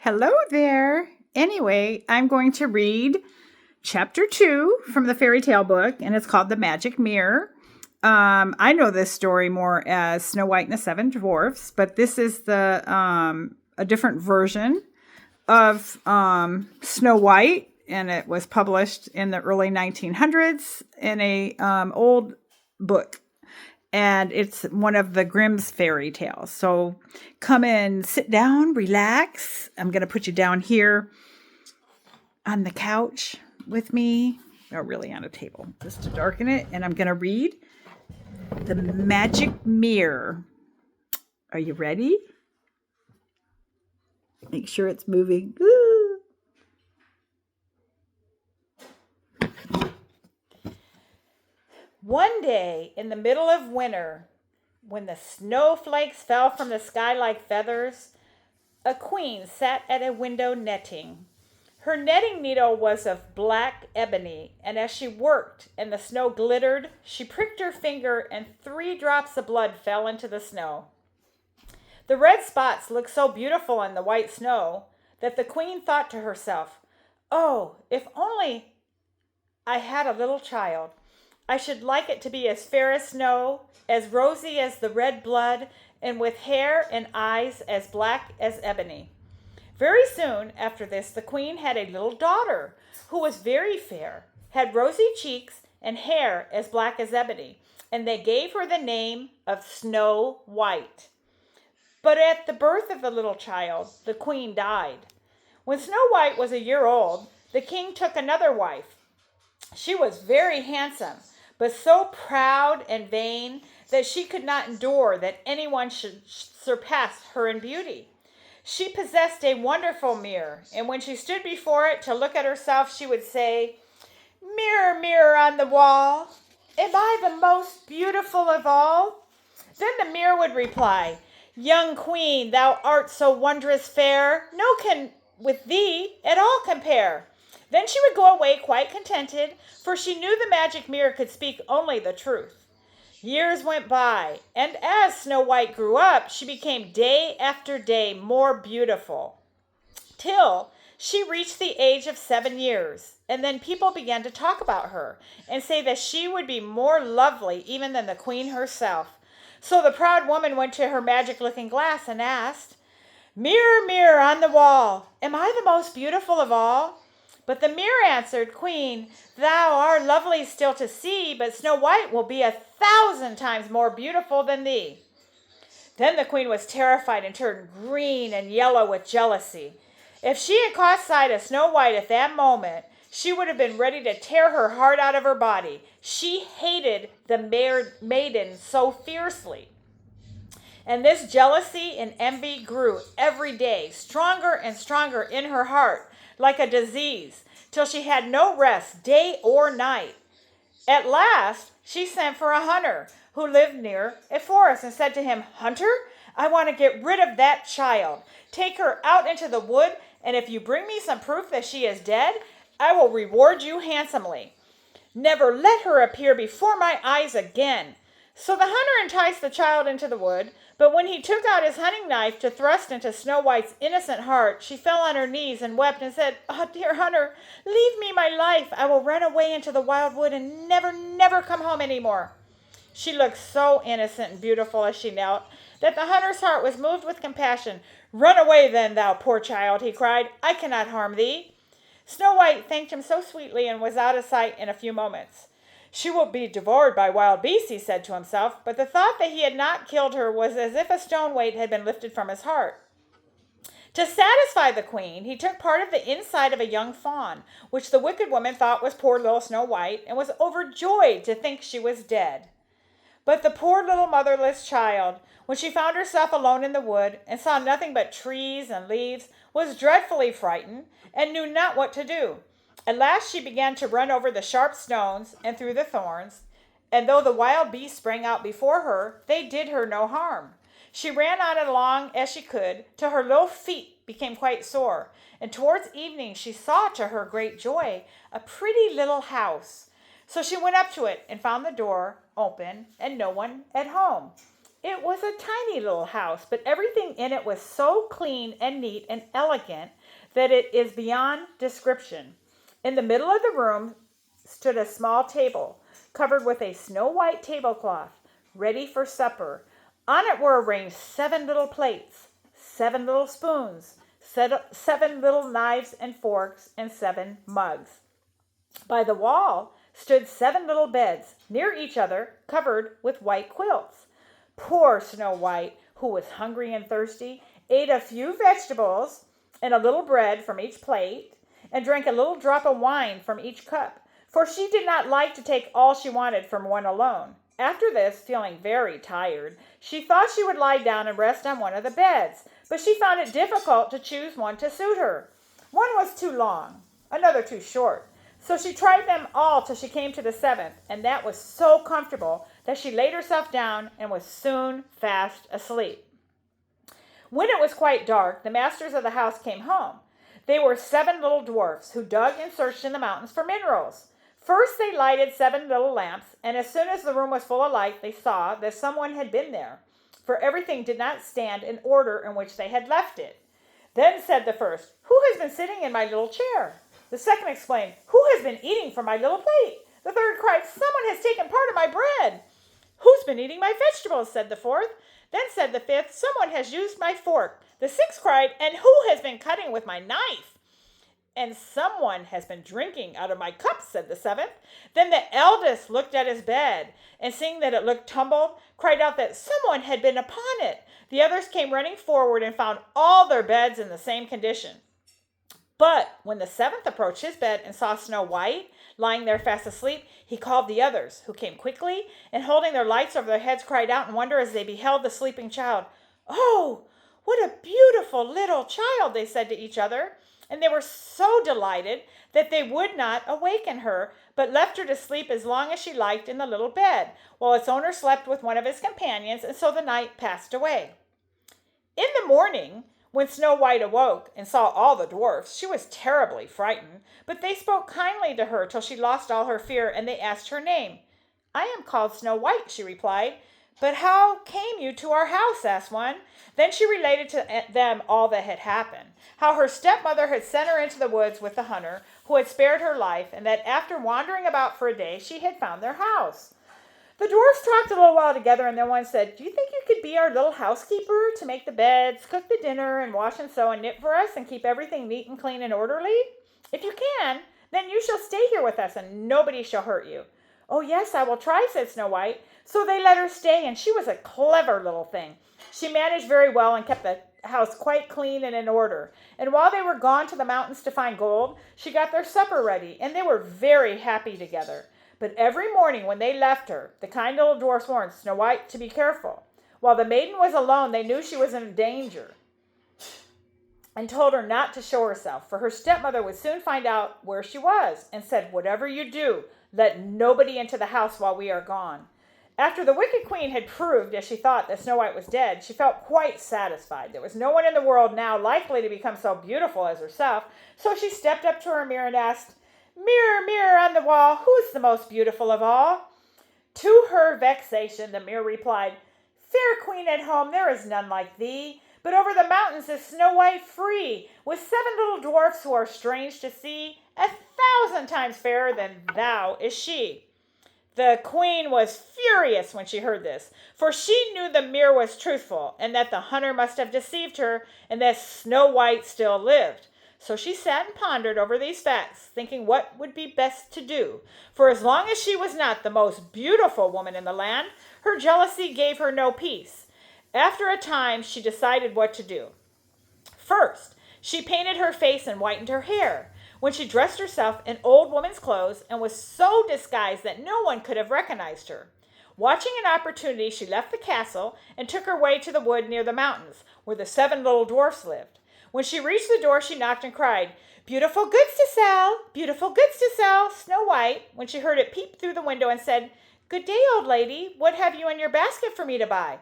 Hello there. Anyway, I'm going to read chapter 2 from the fairy tale book, and it's called The Magic Mirror. I know this story more as Snow White and the Seven Dwarfs, but this is the a different version of Snow White, and it was published in the early 1900s in a old book. And it's one of the Grimm's fairy tales. So come and sit down, relax. I'm going to put you down here on the couch with me, or really on a table, just to darken it. And I'm going to read The Magic Mirror. Are you ready? Make sure it's moving. Ooh. One day in the middle of winter, when the snowflakes fell from the sky like feathers, a queen sat at a window netting. Her netting needle was of black ebony, and as she worked and the snow glittered, she pricked her finger and 3 drops of blood fell into the snow. The red spots looked so beautiful in the white snow that the queen thought to herself, "Oh, if only I had a little child. I should like it to be as fair as snow, as rosy as the red blood, and with hair and eyes as black as ebony." Very soon after this, the queen had a little daughter who was very fair, had rosy cheeks, and hair as black as ebony, and they gave her the name of Snow White. But at the birth of the little child, the queen died. When Snow White was a year old, the king took another wife. She was very handsome, but so proud and vain that she could not endure that anyone should surpass her in beauty. She possessed a wonderful mirror, and when she stood before it to look at herself, she would say, "Mirror, mirror on the wall, am I the most beautiful of all?" Then the mirror would reply, "Young queen, thou art so wondrous fair, no can with thee at all compare." Then she would go away quite contented, for she knew the magic mirror could speak only the truth. Years went by, and as Snow White grew up, she became day after day more beautiful, till she reached the age of 7 years, and then people began to talk about her and say that she would be more lovely even than the queen herself. So the proud woman went to her magic-looking glass and asked, "Mirror, mirror on the wall, am I the most beautiful of all?" But the mirror answered, "Queen, thou art lovely still to see, but Snow White will be 1,000 times more beautiful than thee." Then the queen was terrified and turned green and yellow with jealousy. If she had caught sight of Snow White at that moment, she would have been ready to tear her heart out of her body. She hated the maiden so fiercely. And this jealousy and envy grew every day, stronger and stronger in her heart, like a disease, till she had no rest day or night. At last, she sent for a hunter who lived near a forest and said to him, "Hunter, I want to get rid of that child. Take her out into the wood, and if you bring me some proof that she is dead, I will reward you handsomely. Never let her appear before my eyes again." So the hunter enticed the child into the wood, but when he took out his hunting knife to thrust into Snow White's innocent heart, she fell on her knees and wept and said, "Oh, dear hunter, leave me my life. I will run away into the wild wood and never, never come home any more." She looked so innocent and beautiful as she knelt that the hunter's heart was moved with compassion. "Run away then, thou poor child," he cried. "I cannot harm thee." Snow White thanked him so sweetly and was out of sight in a few moments. "She will be devoured by wild beasts," he said to himself, but the thought that he had not killed her was as if a stone weight had been lifted from his heart. To satisfy the queen, he took part of the inside of a young fawn, which the wicked woman thought was poor little Snow White, and was overjoyed to think she was dead. But the poor little motherless child, when she found herself alone in the wood and saw nothing but trees and leaves, was dreadfully frightened and knew not what to do. At last she began to run over the sharp stones and through the thorns, and though the wild beasts sprang out before her, they did her no harm. She ran on as long as she could, till her little feet became quite sore, and towards evening she saw, to her great joy, a pretty little house. So she went up to it and found the door open and no one at home. It was a tiny little house, but everything in it was so clean and neat and elegant that it is beyond description. In the middle of the room stood a small table covered with a snow-white tablecloth, ready for supper. On it were arranged 7 little plates, 7 little spoons, 7 little knives and forks, and 7 mugs. By the wall stood 7 little beds, near each other, covered with white quilts. Poor Snow White, who was hungry and thirsty, ate a few vegetables and a little bread from each plate, and drank a little drop of wine from each cup, for she did not like to take all she wanted from one alone. After this, feeling very tired, she thought she would lie down and rest on one of the beds, but she found it difficult to choose one to suit her. One was too long, another too short, so she tried them all till she came to the 7th, and that was so comfortable that she laid herself down and was soon fast asleep. When it was quite dark, the masters of the house came home. They were 7 little dwarfs who dug and searched in the mountains for minerals. First they lighted 7 little lamps, and as soon as the room was full of light, they saw that someone had been there, for everything did not stand in order in which they had left it. Then said the first, "Who has been sitting in my little chair?" The second exclaimed, "Who has been eating from my little plate?" The third cried, "Someone has taken part of my bread." "Who's been eating my vegetables?" said the fourth. Then said the fifth, "Someone has used my fork." The sixth cried, "And who has been cutting with my knife?" "And someone has been drinking out of my cup," said the seventh. Then the eldest looked at his bed, and seeing that it looked tumbled, cried out that someone had been upon it. The others came running forward and found all their beds in the same condition. But when the 7th approached his bed and saw Snow White lying there fast asleep, he called the others, who came quickly, and holding their lights over their heads, cried out in wonder as they beheld the sleeping child. "Oh, what a beautiful little child!" they said to each other. And they were so delighted that they would not awaken her, but left her to sleep as long as she liked in the little bed, while its owner slept with one of his companions, and so the night passed away. In the morning, when Snow White awoke and saw all the dwarfs, she was terribly frightened, but they spoke kindly to her till she lost all her fear, and they asked her name. "I am called Snow White," she replied. "But how came you to our house?" asked one. Then she related to them all that had happened, how her stepmother had sent her into the woods with the hunter who had spared her life, and that after wandering about for a day, she had found their house. The dwarfs talked a little while together, and then one said, "Do you think you could be our little housekeeper, to make the beds, cook the dinner, and wash and sew and knit for us, and keep everything neat and clean and orderly? If you can, then you shall stay here with us, and nobody shall hurt you." "Oh, yes, I will try," said Snow White. So they let her stay, and she was a clever little thing. She managed very well and kept the house quite clean and in order. And while they were gone to the mountains to find gold, she got their supper ready, and they were very happy together. But every morning when they left her, the kind little dwarfs warned Snow White to be careful. While the maiden was alone, they knew she was in danger, and told her not to show herself, for her stepmother would soon find out where she was, and said, "Whatever you do, let nobody into the house while we are gone." After the wicked queen had proved, as she thought, that Snow White was dead, she felt quite satisfied. There was no one in the world now likely to become so beautiful as herself, so she stepped up to her mirror and asked, "Mirror, mirror on the wall, who is the most beautiful of all?" To her vexation, the mirror replied, "Fair queen at home, there is none like thee, but over the mountains is Snow White free, with 7 little dwarfs who are strange to see. 1,000 times fairer than thou is she." The queen was furious when she heard this, for she knew the mirror was truthful, and that the hunter must have deceived her, and that Snow White still lived. So she sat and pondered over these facts, thinking what would be best to do, for as long as she was not the most beautiful woman in the land, her jealousy gave her no peace. After a time, she decided what to do. First, she painted her face and whitened her hair, when she dressed herself in old woman's clothes and was so disguised that no one could have recognized her. Watching an opportunity, she left the castle and took her way to the wood near the mountains, where the 7 little dwarfs lived. When she reached the door, she knocked and cried, "Beautiful goods to sell, beautiful goods to sell." Snow White, when she heard it, peeped through the window and said, "Good day, old lady. What have you in your basket for me to buy?"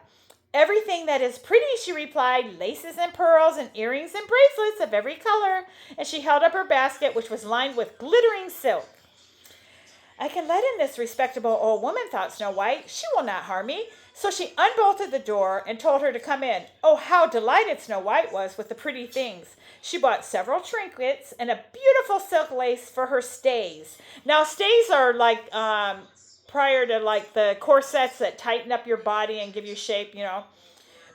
"Everything that is pretty," she replied, "laces and pearls and earrings and bracelets of every color." And she held up her basket, which was lined with glittering silk. "I can let in this respectable old woman," thought Snow White. "She will not harm me. So she unbolted the door and told her to come in. Oh, how delighted Snow White was with the pretty things. She bought several trinkets and a beautiful silk lace for her stays. Now, stays are like prior to like the corsets that tighten up your body and give you shape,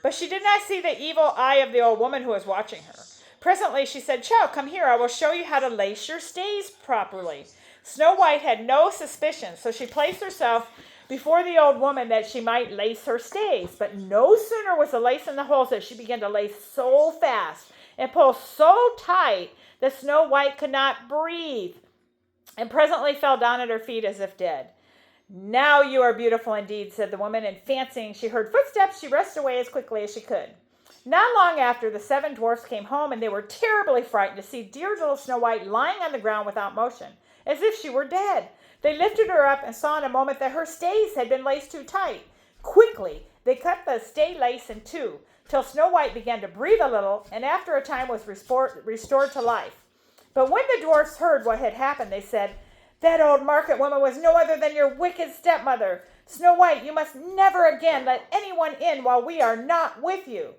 But she did not see the evil eye of the old woman who was watching her. Presently she said, Child, come here. I will show you how to lace your stays properly. Snow White had no suspicion, so she placed herself before the old woman that she might lace her stays. But no sooner was the lace in the holes than she began to lace so fast and pull so tight that Snow White could not breathe, and presently fell down at her feet as if dead. Now you are beautiful indeed, said the woman, and fancying she heard footsteps, she rushed away as quickly as she could. Not long after, the 7 dwarfs came home, and they were terribly frightened to see dear little Snow White lying on the ground without motion, as if she were dead. They lifted her up and saw in a moment that her stays had been laced too tight. Quickly, they cut the stay lace in two, till Snow White began to breathe a little, and after a time was restored to life. But when the dwarfs heard what had happened, they said, That old market woman was no other than your wicked stepmother. Snow White, you must never again let anyone in while we are not with you.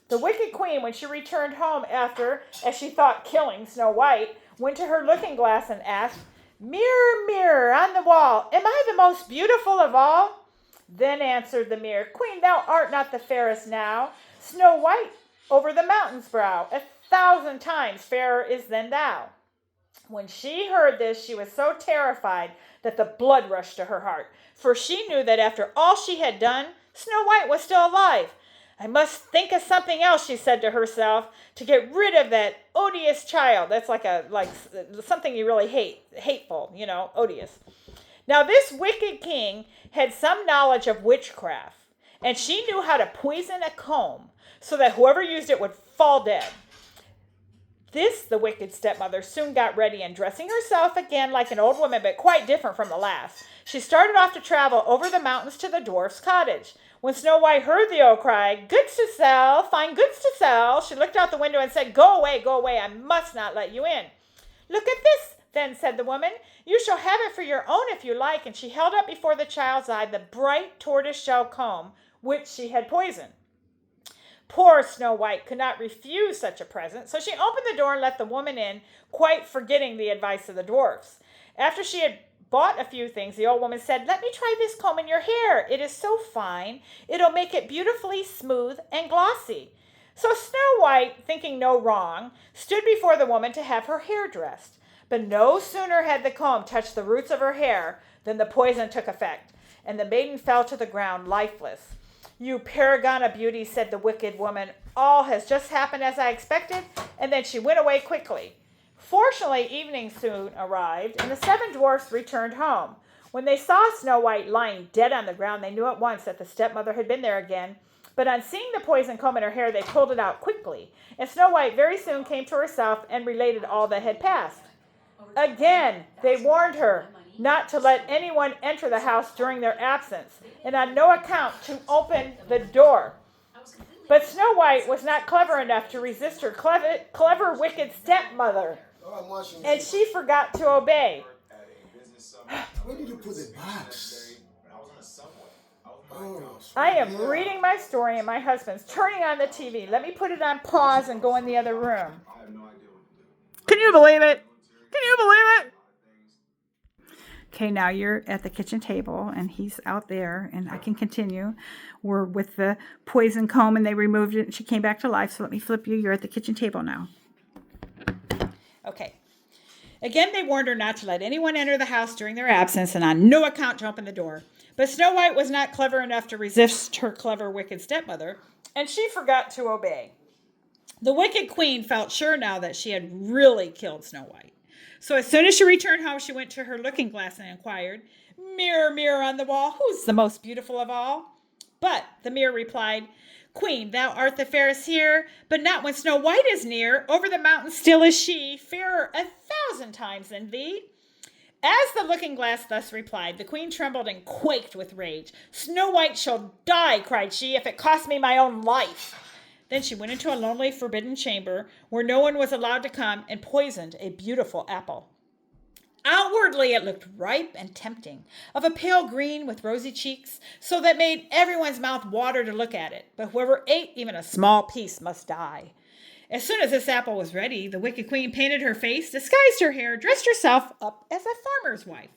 The wicked queen, when she returned home after, as she thought, killing Snow White, went to her looking-glass and asked, Mirror, mirror on the wall, am I the most beautiful of all? Then answered the mirror, Queen, thou art not the fairest now. Snow White over the mountain's brow, 1,000 times fairer is than thou. When she heard this, she was so terrified that the blood rushed to her heart, for she knew that after all she had done, Snow White was still alive. I must think of something else, she said to herself, to get rid of that odious child. That's like something you really hate, hateful, odious. Now this wicked king had some knowledge of witchcraft, and she knew how to poison a comb so that whoever used it would fall dead. This the wicked stepmother soon got ready, and dressing herself again like an old woman, but quite different from the last, she started off to travel over the mountains to the dwarf's cottage. When Snow White heard the old cry, Goods to sell, fine goods to sell, she looked out the window and said, Go away, I must not let you in. Look at this, then, said the woman. You shall have it for your own if you like, and she held up before the child's eye the bright tortoise-shell comb, which she had poisoned. Poor Snow White could not refuse such a present, so she opened the door and let the woman in, quite forgetting the advice of the dwarfs. After she had bought a few things, the old woman said, Let me try this comb in your hair. It is so fine. It'll make it beautifully smooth and glossy. So Snow White, thinking no wrong, stood before the woman to have her hair dressed. But no sooner had the comb touched the roots of her hair than the poison took effect, and the maiden fell to the ground lifeless. You paragon of beauty, said the wicked woman. All has just happened as I expected, and then she went away quickly. Fortunately, evening soon arrived, and the 7 dwarfs returned home. When they saw Snow White lying dead on the ground, they knew at once that the stepmother had been there again. But on seeing the poison comb in her hair, they pulled it out quickly, and Snow White very soon came to herself and related all that had passed. Again, they warned her not to let anyone enter the house during their absence, and on no account to open the door. But Snow White was not clever enough to resist her clever wicked stepmother, and she forgot to obey. Where did you put the box? I am reading my story, and my husband's turning on the TV. Let me put it on pause and go in the other room. Can you believe it? Can you believe it? Okay, now you're at the kitchen table, and he's out there, and I can continue. We're with the poison comb, and they removed it, and she came back to life. So let me flip you. You're at the kitchen table now. Okay. Again, they warned her not to let anyone enter the house during their absence, and on no account to open the door. But Snow White was not clever enough to resist her clever, wicked stepmother, and she forgot to obey. The wicked queen felt sure now that she had really killed Snow White. So as soon as she returned home, she went to her looking-glass and inquired, Mirror, mirror on the wall, who's the most beautiful of all? But the mirror replied, Queen, thou art the fairest here, but not when Snow White is near. Over the mountain still is she, fairer 1,000 times than thee. As the looking-glass thus replied, the queen trembled and quaked with rage. Snow White shall die, cried she, if it cost me my own life. Then she went into a lonely, forbidden chamber where no one was allowed to come and poisoned a beautiful apple. Outwardly, it looked ripe and tempting, of a pale green with rosy cheeks, so that made everyone's mouth water to look at it. But whoever ate even a small piece must die. As soon as this apple was ready, the wicked queen painted her face, disguised her hair, dressed herself up as a farmer's wife,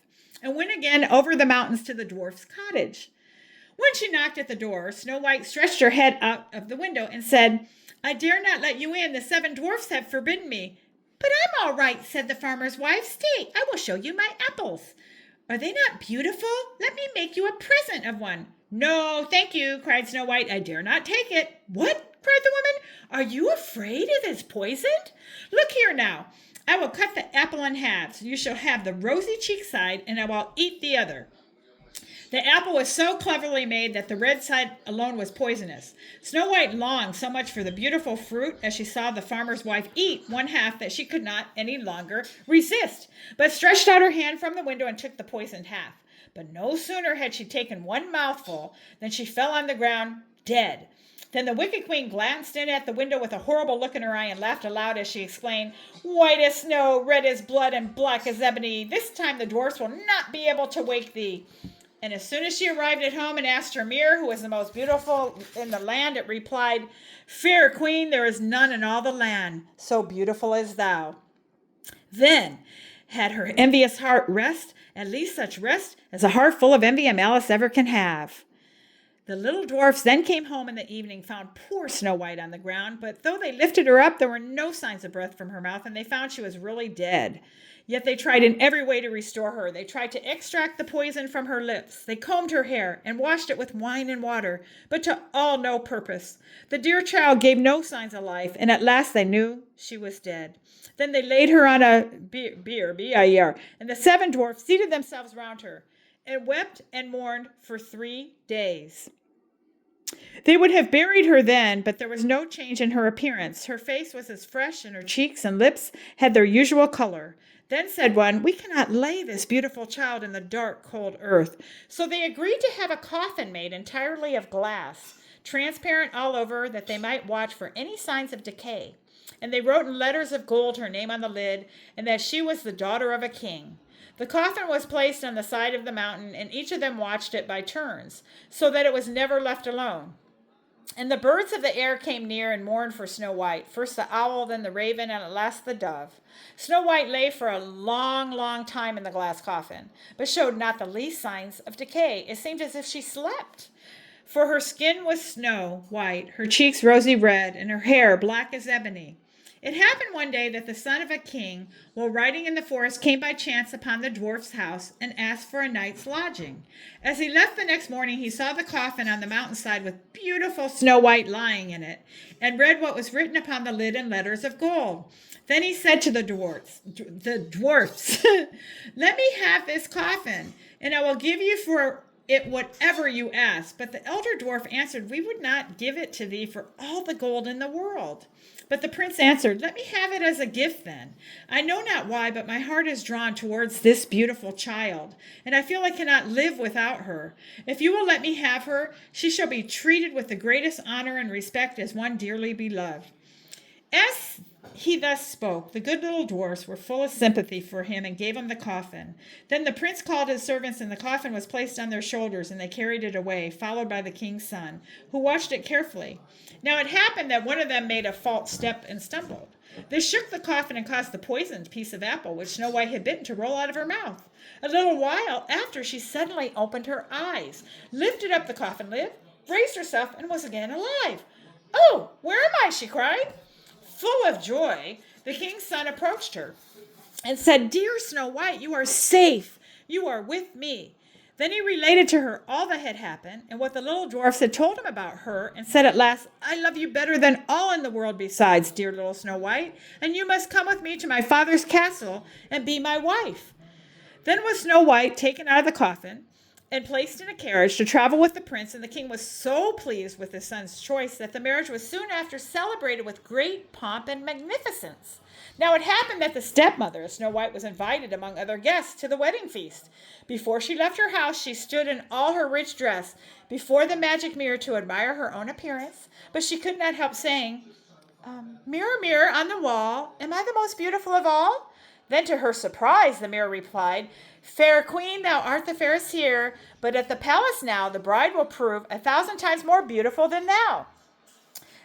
and went again over the mountains to the dwarf's cottage. When she knocked at the door, Snow White stretched her head out of the window and said, "I dare not let you in. The 7 dwarfs have forbidden me." "But I'm all right," said the farmer's wife. "Stay, I will show you my apples." "Are they not beautiful? Let me make you a present of one." "No, thank you," cried Snow White. "I dare not take it." "What?" cried the woman. "Are you afraid it is poisoned? Look here now. I will cut the apple in halves. You shall have the rosy cheek side, and I will eat the other." The apple was so cleverly made that the red side alone was poisonous. Snow White longed so much for the beautiful fruit as she saw the farmer's wife eat one half that she could not any longer resist, but stretched out her hand from the window and took the poisoned half. But no sooner had she taken one mouthful than she fell on the ground dead. Then the wicked queen glanced in at the window with a horrible look in her eye and laughed aloud as she exclaimed, "White as snow, red as blood, and black as ebony, this time the dwarfs will not be able to wake thee." And as soon as she arrived at home and asked her mirror who was the most beautiful in the land, it replied, "Fair queen, there is none in all the land so beautiful as thou." Then had her envious heart rest, at least such rest as a heart full of envy and malice ever can have. The little dwarfs then came home in the evening, found poor Snow White on the ground, but though they lifted her up, there were no signs of breath from her mouth, and they found she was really dead. Yet they tried in every way to restore her. They tried to extract the poison from her lips. They combed her hair and washed it with wine and water, but to all no purpose. The dear child gave no signs of life, and at last they knew she was dead. Then they laid her on a bier, and the 7 dwarfs seated themselves round her and wept and mourned for 3 days. They would have buried her then, but there was no change in her appearance. Her face was as fresh, and her cheeks and lips had their usual color. Then said one, "We cannot lay this beautiful child in the dark, cold earth." So they agreed to have a coffin made entirely of glass, transparent all over, that they might watch for any signs of decay. And they wrote in letters of gold her name on the lid, and that she was the daughter of a king. The coffin was placed on the side of the mountain, and each of them watched it by turns, so that it was never left alone. And the birds of the air came near and mourned for Snow White, first the owl, then the raven, and at last the dove. Snow White lay for a long, long time in the glass coffin, but showed not the least signs of decay. It seemed as if she slept, for her skin was snow white, her cheeks rosy red, and her hair black as ebony. It happened one day that the son of a king, while riding in the forest, came by chance upon the dwarf's house and asked for a night's lodging. As he left the next morning, he saw the coffin on the mountainside with beautiful Snow White lying in it, and read what was written upon the lid in letters of gold. Then he said to the dwarfs, "Let me have this coffin, and I will give you for it whatever you ask." But the elder dwarf answered, "We would not give it to thee for all the gold in the world." But the prince answered, "Let me have it as a gift then. I know not why, but my heart is drawn towards this beautiful child, and I feel I cannot live without her. If you will let me have her, she shall be treated with the greatest honor and respect as one dearly beloved." As he thus spoke, the good little dwarfs were full of sympathy for him and gave him the coffin. Then the prince called his servants, and the coffin was placed on their shoulders, and they carried it away, followed by the king's son, who watched it carefully. Now it happened that one of them made a false step and stumbled. This shook the coffin and caused the poisoned piece of apple which Snow White had bitten to roll out of her mouth. A little while after, she suddenly opened her eyes, lifted up the coffin lid, raised herself, and was again alive. "Oh, where am I?" she cried. Full of joy, the king's son approached her and said, "Dear Snow White, you are safe. You are with me." Then he related to her all that had happened and what the little dwarfs had told him about her, and said at last, "I love you better than all in the world besides, dear little Snow White, and you must come with me to my father's castle and be my wife." Then was Snow White taken out of the coffin and placed in a carriage to travel with the prince, and the king was so pleased with his son's choice that the marriage was soon after celebrated with great pomp and magnificence. Now it happened that the stepmother of Snow White was invited among other guests to the wedding feast. Before she left her house, she stood in all her rich dress before the magic mirror to admire her own appearance, but she could not help saying, "Mirror, mirror on the wall, am I the most beautiful of all?" Then to her surprise, the mirror replied, "Fair queen, thou art the fairest here, but at the palace now the bride will prove 1,000 times more beautiful than thou."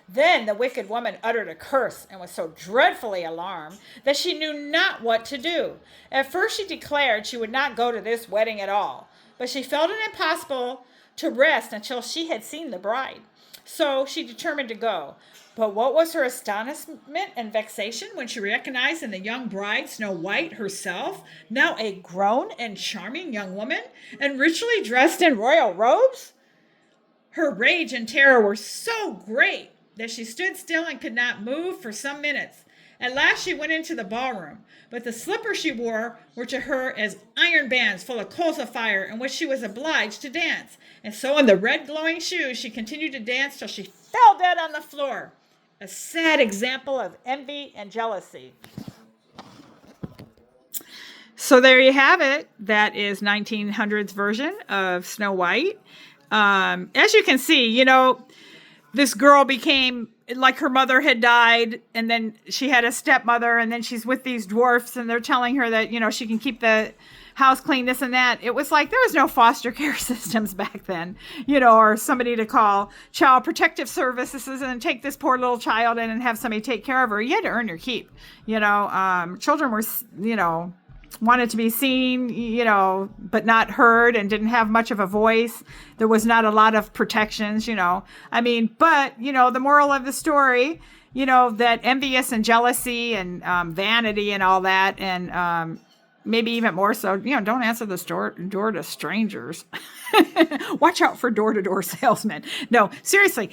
Then the wicked woman uttered a curse and was so dreadfully alarmed that she knew not what to do. At first she declared she would not go to this wedding at all, but she felt it impossible to rest until she had seen the bride. So she determined to go. But what was her astonishment and vexation when she recognized in the young bride Snow White herself, now a grown and charming young woman, and richly dressed in royal robes? Her rage and terror were so great that she stood still and could not move for some minutes. At last she went into the ballroom, but the slippers she wore were to her as iron bands full of coals of fire in which she was obliged to dance. And so in the red glowing shoes she continued to dance till she fell dead on the floor. A sad example of envy and jealousy. So there you have it. That is 1900s version of Snow White. As you can see, this girl became like her mother had died, and then she had a stepmother, and then she's with these dwarfs, and they're telling her that, she can keep the house clean, this and that. It was like there was no foster care systems back then, or somebody to call child protective services and take this poor little child in and have somebody take care of her. You had to earn your keep. Children were, wanted to be seen, but not heard, and didn't have much of a voice. There was not a lot of protections, but, the moral of the story, that envious and jealousy and vanity and all that, and maybe even more so, don't answer the door to strangers. Watch out for door-to-door salesmen. No, seriously.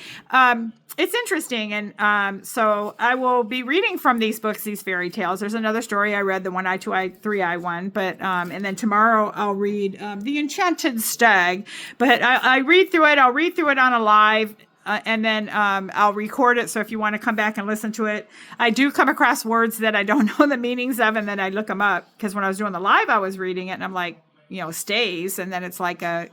It's interesting. And so I will be reading from these books, these fairy tales. There's another story I read, the One-Eye, Two-Eye, Three-Eye one. But and then tomorrow I'll read The Enchanted Stag. But I read through it. I'll read through it on a live. And then I'll record it. So if you want to come back and listen to it, I do come across words that I don't know the meanings of, and then I look them up. Because when I was doing the live, I was reading it, and I'm like, stays, and then it's like a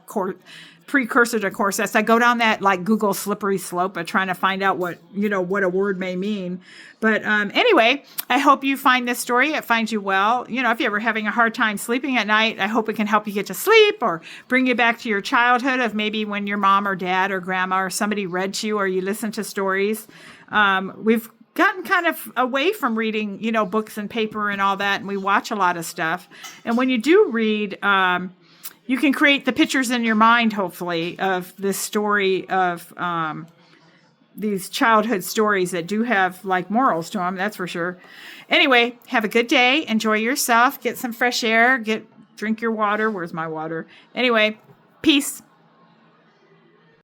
precursor to corsets. I go down that like Google slippery slope of trying to find out what a word may mean. But anyway, I hope you find this story. It finds you well. If you're ever having a hard time sleeping at night, I hope it can help you get to sleep or bring you back to your childhood of maybe when your mom or dad or grandma or somebody read to you, or you listen to stories. We've gotten kind of away from reading, books and paper and all that, and we watch a lot of stuff. And when you do read, you can create the pictures in your mind, hopefully, of this story of these childhood stories that do have like morals to them, that's for sure. Anyway, have a good day. Enjoy yourself. Get some fresh air. Drink your water. Where's my water? Anyway, peace.